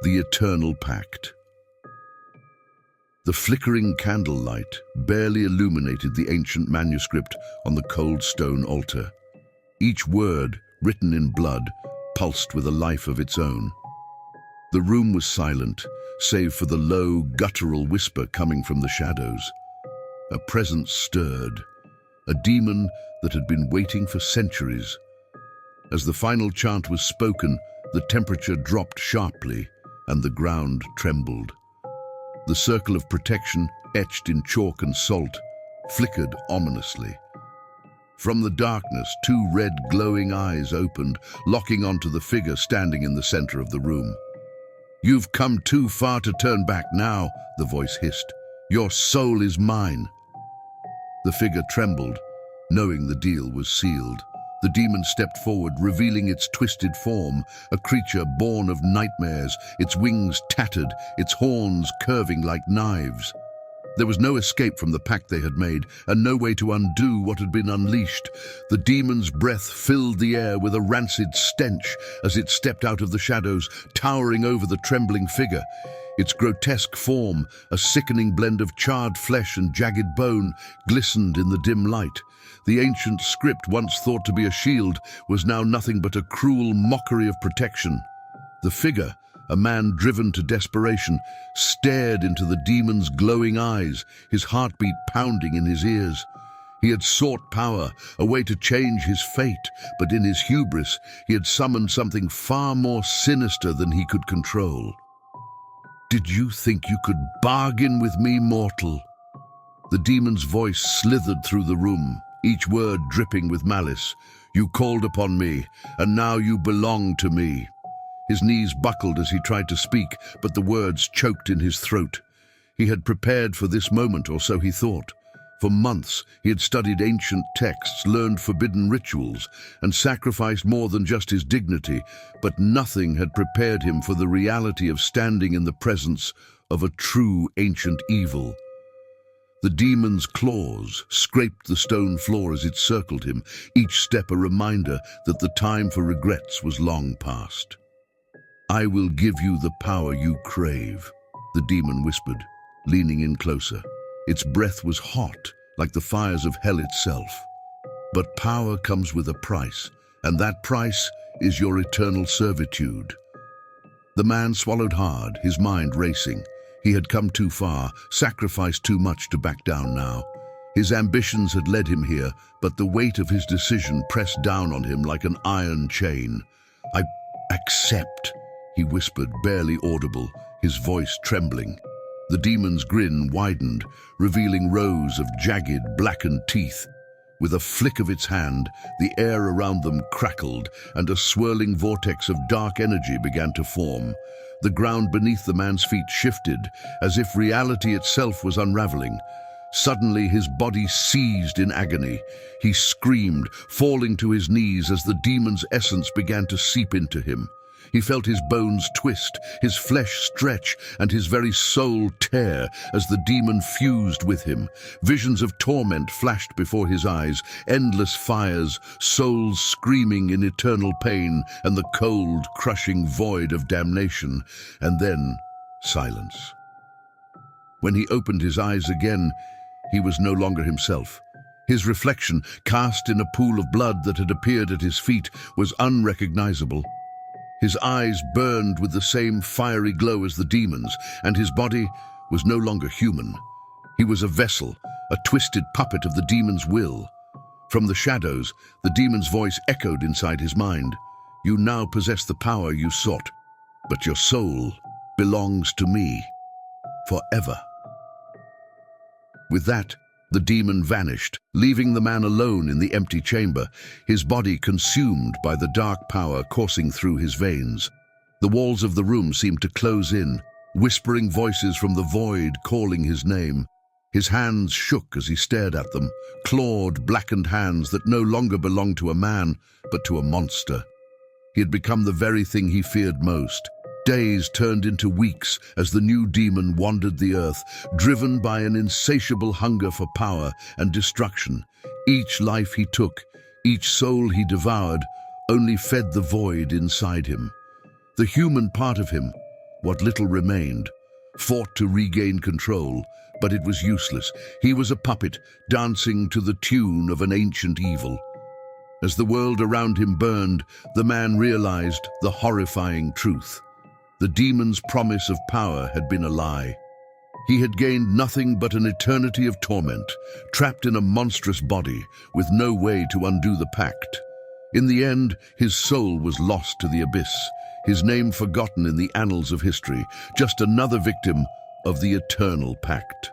The Eternal Pact. The flickering candlelight barely illuminated the ancient manuscript on the cold stone altar. Each word, written in blood, pulsed with a life of its own. The room was silent, save for the low, guttural whisper coming from the shadows. A presence stirred, a demon that had been waiting for centuries. As the final chant was spoken, the temperature dropped sharply, and the ground trembled. The circle of protection, etched in chalk and salt, flickered ominously. From the darkness, two red glowing eyes opened, locking onto the figure standing in the center of the room. "You've come too far to turn back now," the voice hissed. "Your soul is mine." The figure trembled, knowing the deal was sealed. The demon stepped forward, revealing its twisted form, a creature born of nightmares, its wings tattered, its horns curving like knives. There was no escape from the pact they had made, and no way to undo what had been unleashed. The demon's breath filled the air with a rancid stench as it stepped out of the shadows, towering over the trembling figure. Its grotesque form, a sickening blend of charred flesh and jagged bone, glistened in the dim light. The ancient script, once thought to be a shield, was now nothing but a cruel mockery of protection. The figure, a man driven to desperation, stared into the demon's glowing eyes, his heartbeat pounding in his ears. He had sought power, a way to change his fate, but in his hubris, he had summoned something far more sinister than he could control. "Did you think you could bargain with me, mortal?" The demon's voice slithered through the room, each word dripping with malice. "You called upon me, and now you belong to me." His knees buckled as he tried to speak, but the words choked in his throat. He had prepared for this moment, or so he thought. For months, he had studied ancient texts, learned forbidden rituals, and sacrificed more than just his dignity, but nothing had prepared him for the reality of standing in the presence of a true ancient evil. The demon's claws scraped the stone floor as it circled him, each step a reminder that the time for regrets was long past. "I will give you the power you crave," the demon whispered, leaning in closer. Its breath was hot, like the fires of hell itself. "But power comes with a price, and that price is your eternal servitude." The man swallowed hard, his mind racing. He had come too far, sacrificed too much to back down now. His ambitions had led him here, but the weight of his decision pressed down on him like an iron chain. "I accept," he whispered, barely audible, his voice trembling. The demon's grin widened, revealing rows of jagged, blackened teeth. With a flick of its hand, the air around them crackled, and a swirling vortex of dark energy began to form. The ground beneath the man's feet shifted, as if reality itself was unraveling. Suddenly, his body seized in agony. He screamed, falling to his knees as the demon's essence began to seep into him. He felt his bones twist, his flesh stretch, and his very soul tear as the demon fused with him. Visions of torment flashed before his eyes, endless fires, souls screaming in eternal pain, and the cold, crushing void of damnation. And then, silence. When he opened his eyes again, he was no longer himself. His reflection, cast in a pool of blood that had appeared at his feet, was unrecognizable. His eyes burned with the same fiery glow as the demon's, and his body was no longer human. He was a vessel, a twisted puppet of the demon's will. From the shadows, the demon's voice echoed inside his mind. "You now possess the power you sought, but your soul belongs to me forever." With that, the demon vanished, leaving the man alone in the empty chamber, his body consumed by the dark power coursing through his veins. The walls of the room seemed to close in, whispering voices from the void calling his name. His hands shook as he stared at them, clawed, blackened hands that no longer belonged to a man, but to a monster. He had become the very thing he feared most. Days turned into weeks as the new demon wandered the earth, driven by an insatiable hunger for power and destruction. Each life he took, each soul he devoured, only fed the void inside him. The human part of him, what little remained, fought to regain control, but it was useless. He was a puppet, dancing to the tune of an ancient evil. As the world around him burned, the man realized the horrifying truth. The demon's promise of power had been a lie. He had gained nothing but an eternity of torment, trapped in a monstrous body, with no way to undo the pact. In the end, his soul was lost to the abyss, his name forgotten in the annals of history, just another victim of the eternal pact.